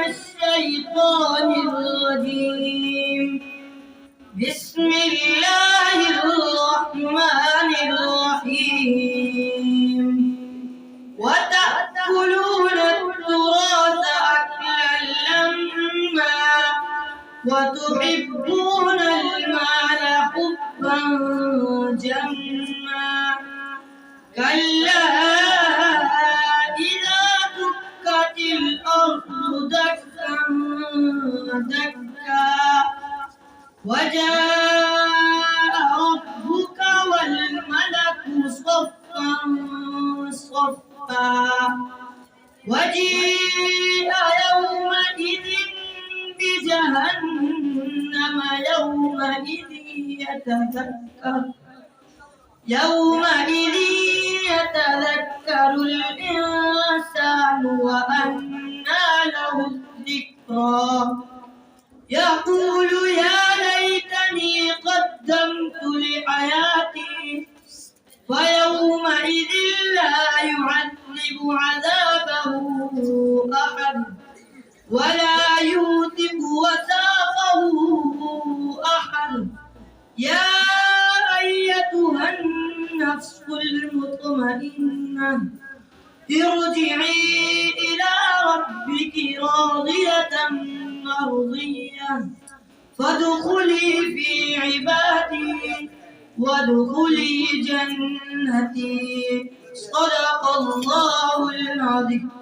الشيطان الرجيم. بسم الله الرحمن الرحيم. وتأكلون التراث أكلا لما وتحبون المال حبا جما كلا إذا دكت الأرض دكا دكا وجاء ربك والملك صفا صفا وجيء يومئذ بجهنم يومئذ يتذكر الإنسان وأنى له الذكرى يقول يا ليتني قدمت لحياتي فيومئذ لا يعذب عذابه أحد ولا يوثق وثاقه أحد. يا أيتها النفس المطمئنة ارجعي إلى ربك راضية مرضية فادخلي في عبادي وادخلي جنتي. صدق الله العظيم.